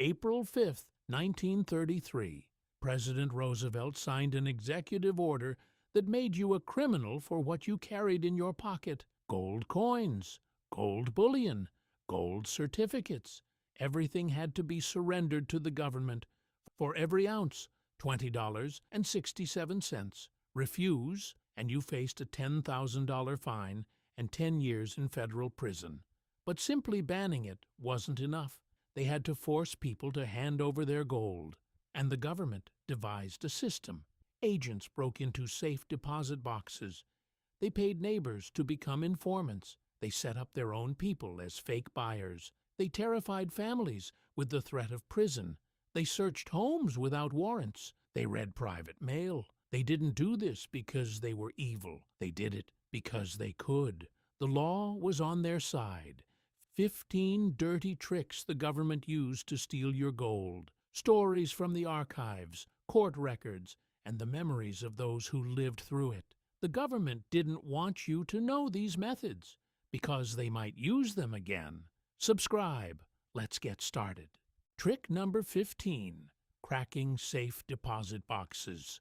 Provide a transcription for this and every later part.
April 5th, 1933, President Roosevelt signed an executive order that made you a criminal for what you carried in your pocket. Gold coins, gold bullion, gold certificates. Everything had to be surrendered to the government. For every ounce, $20.67. Refuse, and you faced a $10,000 fine and 10 years in federal prison. But simply banning it wasn't enough. They had to force people to hand over their gold. And the government devised a system. Agents broke into safe deposit boxes. They paid neighbors to become informants. They set up their own people as fake buyers. They terrified families with the threat of prison. They searched homes without warrants. They read private mail. They didn't do this because they were evil. They did it because they could. The law was on their side. 15 dirty tricks the government used to steal your gold. Stories from the archives, court records, and the memories of those who lived through it. The government didn't want you to know these methods because they might use them again. Subscribe. Let's get started. Trick number 15. Cracking safe deposit boxes.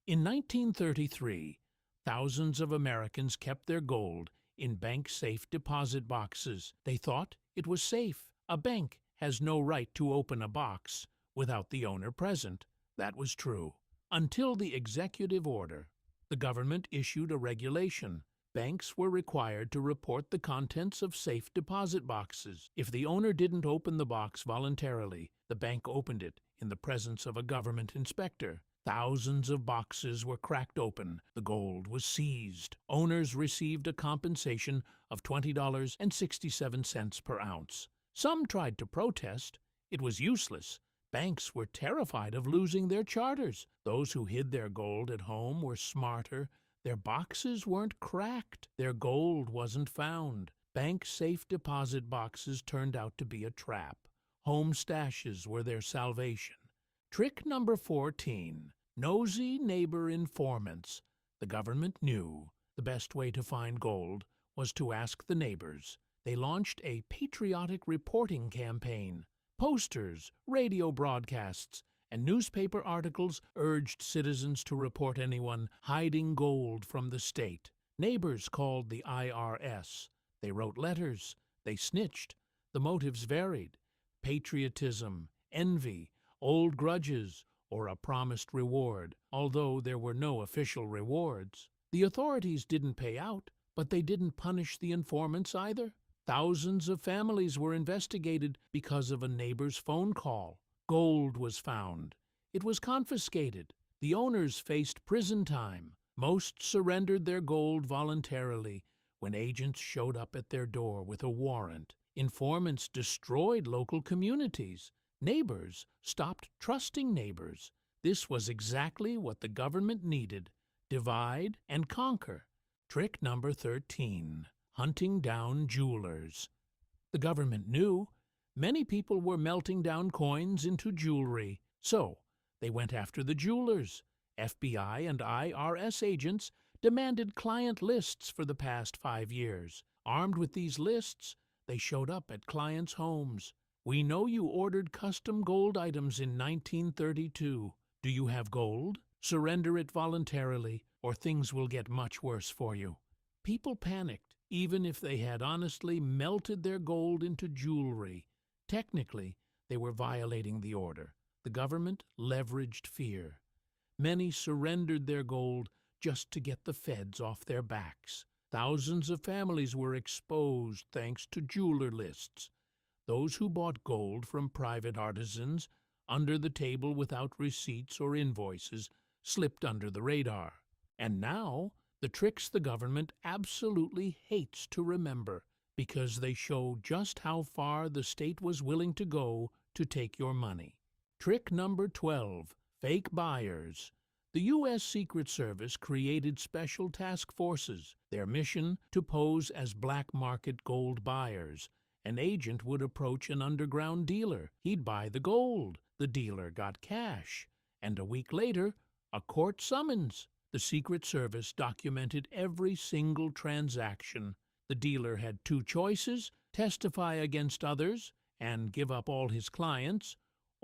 In 1933, thousands of Americans kept their gold in bank safe deposit boxes. They thought it was safe. A bank has no right to open a box without the owner present. That was true. Until the executive order. The government issued a regulation. Banks were required to report the contents of safe deposit boxes. If the owner didn't open the box voluntarily, the bank opened it in the presence of a government inspector. Thousands of boxes were cracked open. The gold was seized. Owners received a compensation of $20.67 per ounce. Some tried to protest. It was useless. Banks were terrified of losing their charters. Those who hid their gold at home were smarter. Their boxes weren't cracked. Their gold wasn't found. Bank safe deposit boxes turned out to be a trap. Home stashes were their salvation. Trick number 14. Nosy neighbor informants. The government knew the best way to find gold was to ask the neighbors. They launched a patriotic reporting campaign. Posters, radio broadcasts, and newspaper articles urged citizens to report anyone hiding gold from the state. Neighbors called the IRS. They wrote letters. They snitched. The motives varied: patriotism, envy, old grudges, or a promised reward, although there were no official rewards. The authorities didn't pay out, but they didn't punish the informants either. Thousands of families were investigated because of a neighbor's phone call. Gold was found. It was confiscated. The owners faced prison time. Most surrendered their gold voluntarily when agents showed up at their door with a warrant. Informants destroyed local communities. Neighbors stopped trusting neighbors. This was exactly what the government needed: divide and conquer. Trick number 13. Hunting down jewelers. The government knew many people were melting down coins into jewelry, so they went after the jewelers. FBI and IRS agents demanded client lists for the past 5 years. Armed with these lists, they showed up at clients' homes. We know you ordered custom gold items in 1932. Do you have gold? Surrender it voluntarily, or things will get much worse for you. People panicked, even if they had honestly melted their gold into jewelry. Technically, they were violating the order. The government leveraged fear. Many surrendered their gold just to get the feds off their backs. Thousands of families were exposed thanks to jeweler lists. Those who bought gold from private artisans under the table without receipts or invoices slipped under the radar. And now, the tricks the government absolutely hates to remember, because they show just how far the state was willing to go to take your money. Trick number 12. Fake buyers. The U.S. Secret Service created special task forces. Their mission to pose as black market gold buyers. An agent would approach an underground dealer. He'd buy the gold. The dealer got cash. And a week later, a court summons. The Secret Service documented every single transaction. The dealer had 2 choices: testify against others and give up all his clients,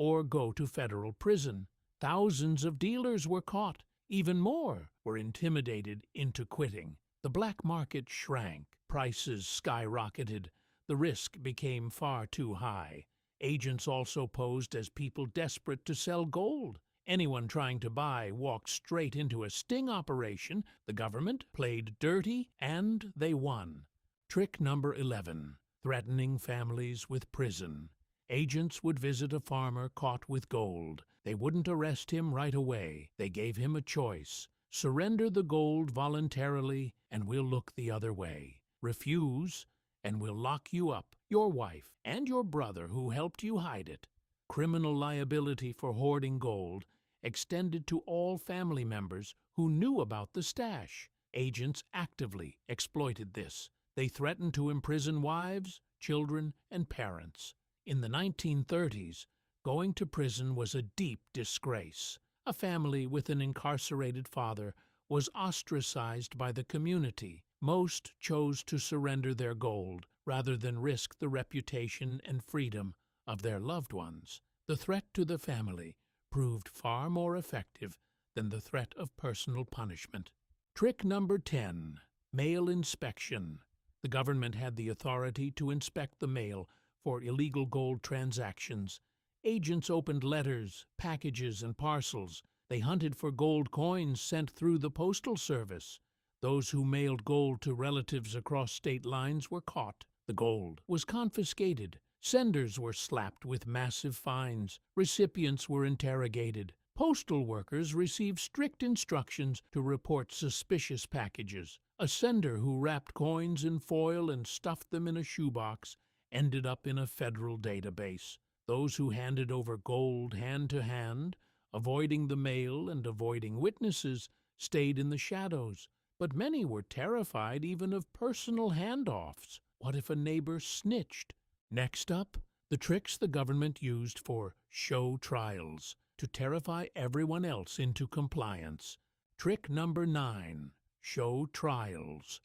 or go to federal prison. Thousands of dealers were caught. Even more were intimidated into quitting. The black market shrank. Prices skyrocketed. The risk became far too high. Agents also posed as people desperate to sell gold. Anyone trying to buy walked straight into a sting operation. The government played dirty, and they won. Trick number 11. Threatening families with prison. Agents would visit a farmer caught with gold. They wouldn't arrest him right away. They gave him a choice. Surrender the gold voluntarily, and we'll look the other way. Refuse, and we'll lock you up, your wife, and your brother who helped you hide it. Criminal liability for hoarding gold extended to all family members who knew about the stash. Agents actively exploited this. They threatened to imprison wives, children, and parents. In the 1930s, going to prison was a deep disgrace. A family with an incarcerated father was ostracized by the community. Most chose to surrender their gold rather than risk the reputation and freedom of their loved ones. The threat to the family proved far more effective than the threat of personal punishment. Trick number 10. Mail inspection. The government had the authority to inspect the mail for illegal gold transactions. Agents opened letters, packages, and parcels. They hunted for gold coins sent through the postal service. Those who mailed gold to relatives across state lines were caught. The gold was confiscated. Senders were slapped with massive fines. Recipients were interrogated. Postal workers received strict instructions to report suspicious packages. A sender who wrapped coins in foil and stuffed them in a shoebox ended up in a federal database. Those who handed over gold hand to hand, avoiding the mail and avoiding witnesses, stayed in the shadows. But many were terrified even of personal handoffs. What if a neighbor snitched? Next up, the tricks the government used for show trials to terrify everyone else into compliance. Trick number 9. Show trials.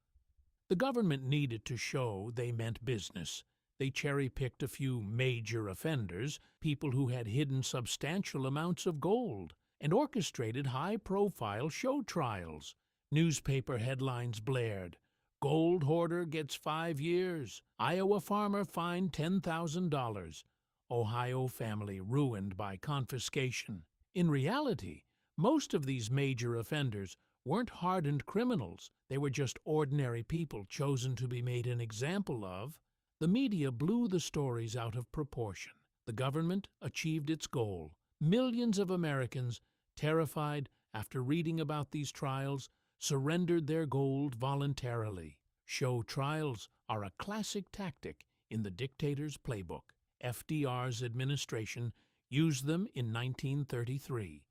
The government needed to show they meant business. They cherry-picked a few major offenders, people who had hidden substantial amounts of gold, and orchestrated high-profile show trials. Newspaper headlines blared, "Gold hoarder gets 5 years. Iowa farmer fined $10,000. Ohio family ruined by confiscation." In reality, most of these major offenders weren't hardened criminals. They were just ordinary people chosen to be made an example of. The media blew the stories out of proportion. The government achieved its goal. Millions of Americans, terrified after reading about these trials, surrendered their gold voluntarily. Show trials are a classic tactic in the dictator's playbook. FDR's administration used them in 1933,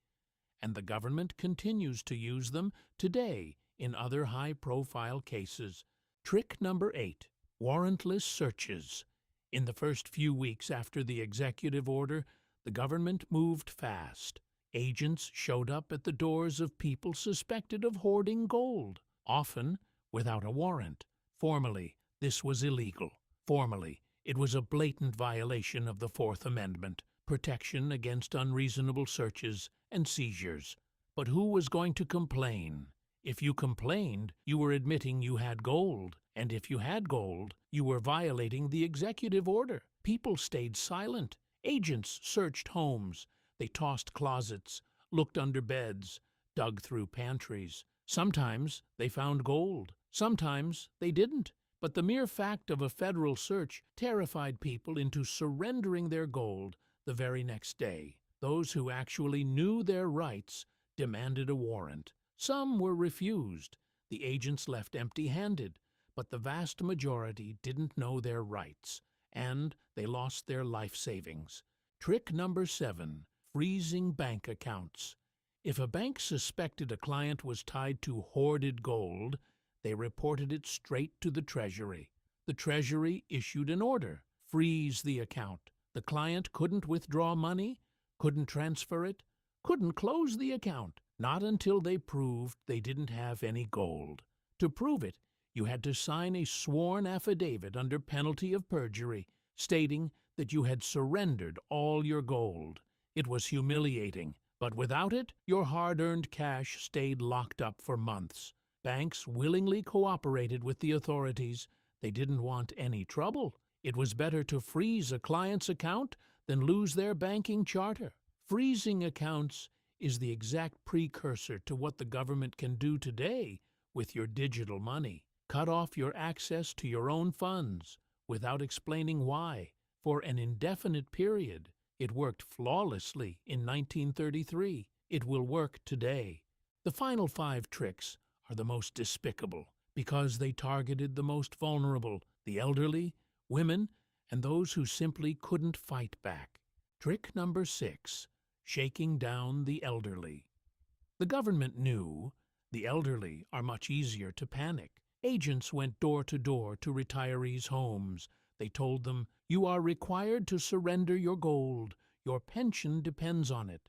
and the government continues to use them today in other high-profile cases. Trick number 8. Warrantless searches. In the first few weeks after the executive order, the government moved fast. Agents showed up at the doors of people suspected of hoarding gold, often without a warrant. Formally, this was illegal. Formally, it was a blatant violation of the Fourth Amendment, protection against unreasonable searches and seizures. But who was going to complain? If you complained, you were admitting you had gold, and if you had gold, you were violating the executive order. People stayed silent. Agents searched homes. They tossed closets, looked under beds, dug through pantries. Sometimes they found gold. Sometimes they didn't. But the mere fact of a federal search terrified people into surrendering their gold the very next day. Those who actually knew their rights demanded a warrant. Some were refused. The agents left empty-handed. But the vast majority didn't know their rights, and they lost their life savings. Trick number 7. Freezing bank accounts. If a bank suspected a client was tied to hoarded gold, they reported it straight to the Treasury. The Treasury issued an order: freeze the account. The client couldn't withdraw money, couldn't transfer it, couldn't close the account, not until they proved they didn't have any gold. To prove it, you had to sign a sworn affidavit under penalty of perjury, stating that you had surrendered all your gold. It was humiliating, but without it, your hard-earned cash stayed locked up for months. Banks willingly cooperated with the authorities. They didn't want any trouble. It was better to freeze a client's account than lose their banking charter. Freezing accounts is the exact precursor to what the government can do today with your digital money. Cut off your access to your own funds without explaining why for an indefinite period. It worked flawlessly in 1933. It will work today. The final 5 tricks are the most despicable because they targeted the most vulnerable, the elderly, women, and those who simply couldn't fight back. Trick number 6, shaking down the elderly. The government knew the elderly are much easier to panic. Agents went door to door to retirees' homes. They told them, "You are required to surrender your gold. Your pension depends on it.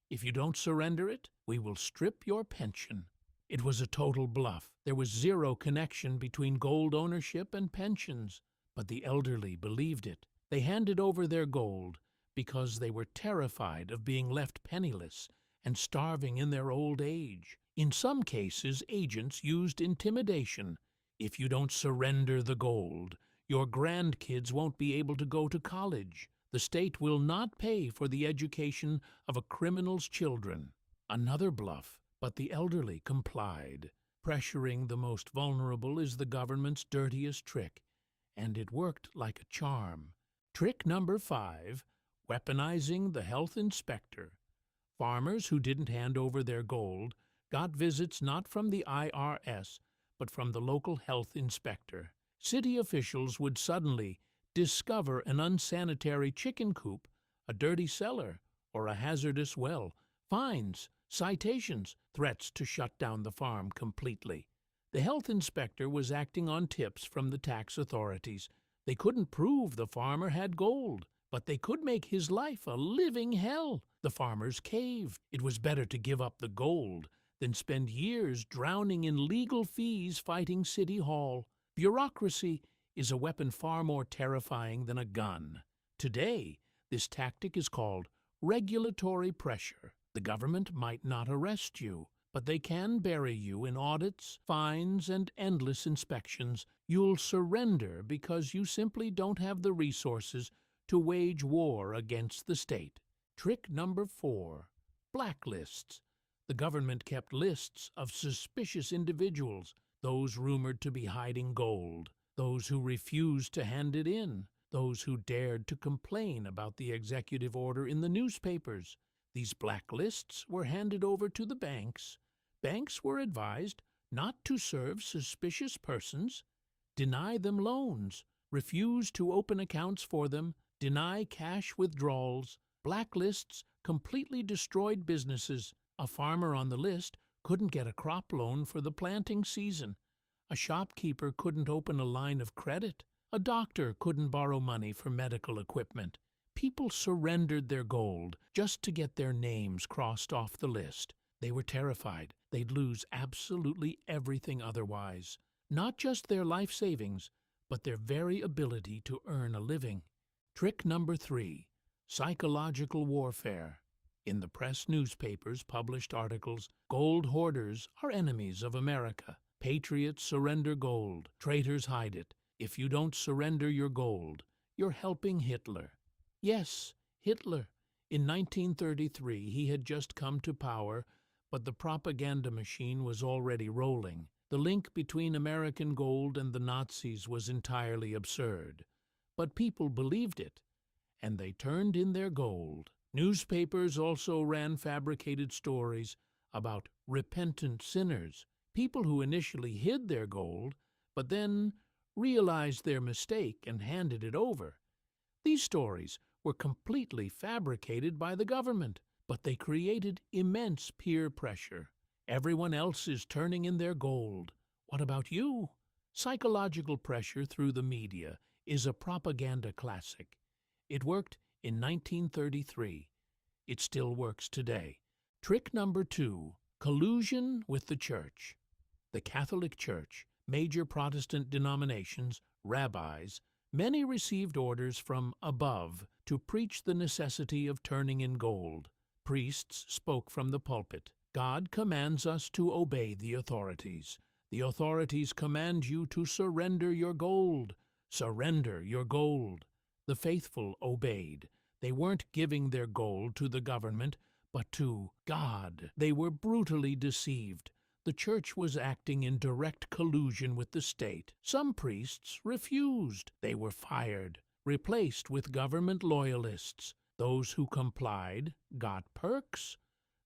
If you don't surrender it, we will strip your pension." It was a total bluff. There was zero connection between gold ownership and pensions. But the elderly believed it. They handed over their gold because they were terrified of being left penniless and starving in their old age. In some cases, agents used intimidation. If you don't surrender the gold, your grandkids won't be able to go to college. The state will not pay for the education of a criminal's children. Another bluff, but the elderly complied. Pressuring the most vulnerable is the government's dirtiest trick, and it worked like a charm. Trick number 5, weaponizing the health inspector. Farmers who didn't hand over their gold got visits not from the IRS, but from the local health inspector. City officials would suddenly discover an unsanitary chicken coop, a dirty cellar, or a hazardous well. Fines, citations, threats to shut down the farm completely. The health inspector was acting on tips from the tax authorities. They couldn't prove the farmer had gold, but they could make his life a living hell. The farmers caved. It was better to give up the gold than spend years drowning in legal fees fighting City Hall. Bureaucracy is a weapon far more terrifying than a gun. Today, this tactic is called regulatory pressure. The government might not arrest you, but they can bury you in audits, fines, and endless inspections. You'll surrender because you simply don't have the resources to wage war against the state. Trick number 4, blacklists. The government kept lists of suspicious individuals, those rumored to be hiding gold, those who refused to hand it in, those who dared to complain about the executive order in the newspapers. These blacklists were handed over to the banks. Banks were advised not to serve suspicious persons, deny them loans, refuse to open accounts for them, deny cash withdrawals. Blacklists completely destroyed businesses. A farmer on the list couldn't get a crop loan for the planting season. A shopkeeper couldn't open a line of credit. A doctor couldn't borrow money for medical equipment. People surrendered their gold just to get their names crossed off the list. They were terrified they'd lose absolutely everything otherwise. Not just their life savings, but their very ability to earn a living. Trick number 3, psychological warfare. In the press newspapers published articles, gold hoarders are enemies of America. Patriots surrender gold, traitors hide it. If you don't surrender your gold, you're helping Hitler. Yes, Hitler. In 1933, he had just come to power, but the propaganda machine was already rolling. The link between American gold and the Nazis was entirely absurd. But people believed it, and they turned in their gold. Newspapers also ran fabricated stories about repentant sinners, people who initially hid their gold, but then realized their mistake and handed it over. These stories were completely fabricated by the government, but they created immense peer pressure. Everyone else is turning in their gold. What about you? Psychological pressure through the media is a propaganda classic. It worked in 1933. It still works today. Trick number 2, collusion with the church. The Catholic Church, major Protestant denominations, rabbis, many received orders from above to preach the necessity of turning in gold. Priests spoke from the pulpit. God commands us to obey the authorities. The authorities command you to surrender your gold. Surrender your gold. The faithful obeyed. They weren't giving their gold to the government, but to God. They were brutally deceived. The church was acting in direct collusion with the state. Some priests refused. They were fired, replaced with government loyalists. Those who complied got perks.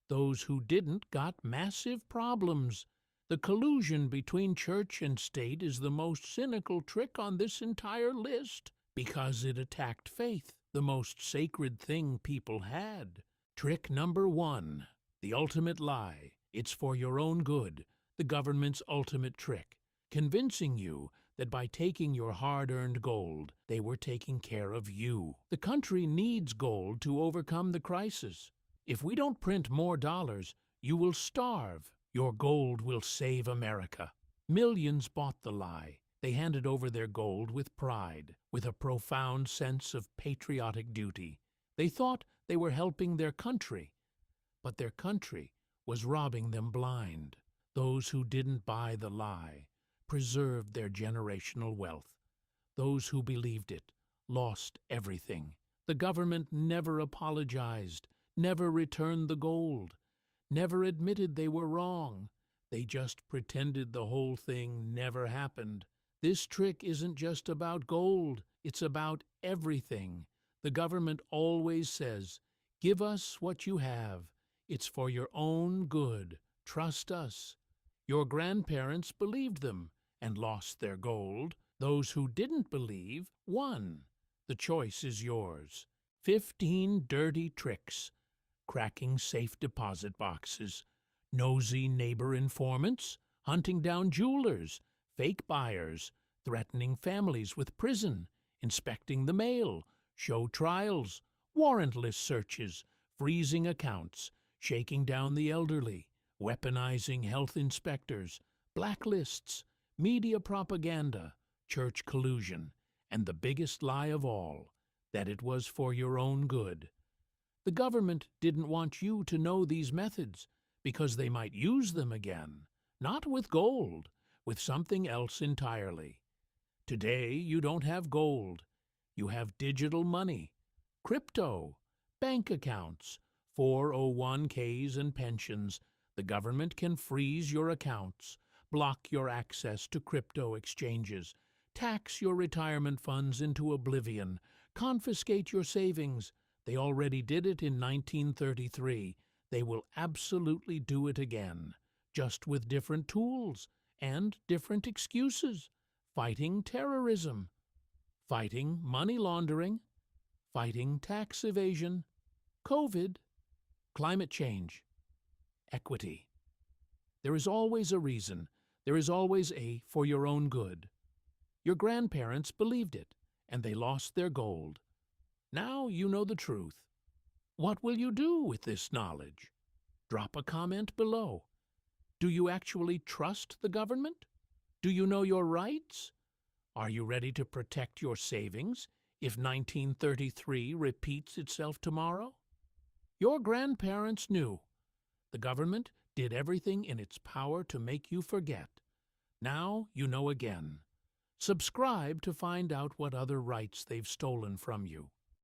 Those who didn't got massive problems. The collusion between church and state is the most cynical trick on this entire list because it attacked faith, the most sacred thing people had. Trick number 1, the ultimate lie. It's for your own good, the government's ultimate trick, convincing you that by taking your hard-earned gold, they were taking care of you. The country needs gold to overcome the crisis. If we don't print more dollars, you will starve. Your gold will save America. Millions bought the lie. They handed over their gold with pride, with a profound sense of patriotic duty. They thought they were helping their country, but their country was robbing them blind. Those who didn't buy the lie preserved their generational wealth. Those who believed it lost everything. The government never apologized, never returned the gold, never admitted they were wrong. They just pretended the whole thing never happened. This trick isn't just about gold, it's about everything. The government always says, "Give us what you have. It's for your own good. Trust us." Your grandparents believed them and lost their gold. Those who didn't believe won. The choice is yours. 15 dirty tricks. Cracking safe deposit boxes, nosy neighbor informants, hunting down jewelers, fake buyers, threatening families with prison, inspecting the mail, show trials, warrantless searches, freezing accounts, shaking down the elderly, weaponizing health inspectors, blacklists, media propaganda, church collusion, and the biggest lie of all, that it was for your own good. The government didn't want you to know these methods because they might use them again, not with gold, with something else entirely. Today, you don't have gold. You have digital money, crypto, bank accounts, 401ks and pensions. The government can freeze your accounts, block your access to crypto exchanges, tax your retirement funds into oblivion, confiscate your savings. They already did it in 1933. They will absolutely do it again, just with different tools and different excuses. Fighting terrorism, fighting money laundering, fighting tax evasion, COVID, climate change, equity. There is always a reason. There is always a for your own good. Your grandparents believed it, and they lost their gold. Now you know the truth. What will you do with this knowledge? Drop a comment below. Do you actually trust the government? Do you know your rights? Are you ready to protect your savings if 1933 repeats itself tomorrow? Your grandparents knew. The government did everything in its power to make you forget. Now you know again. Subscribe to find out what other rights they've stolen from you.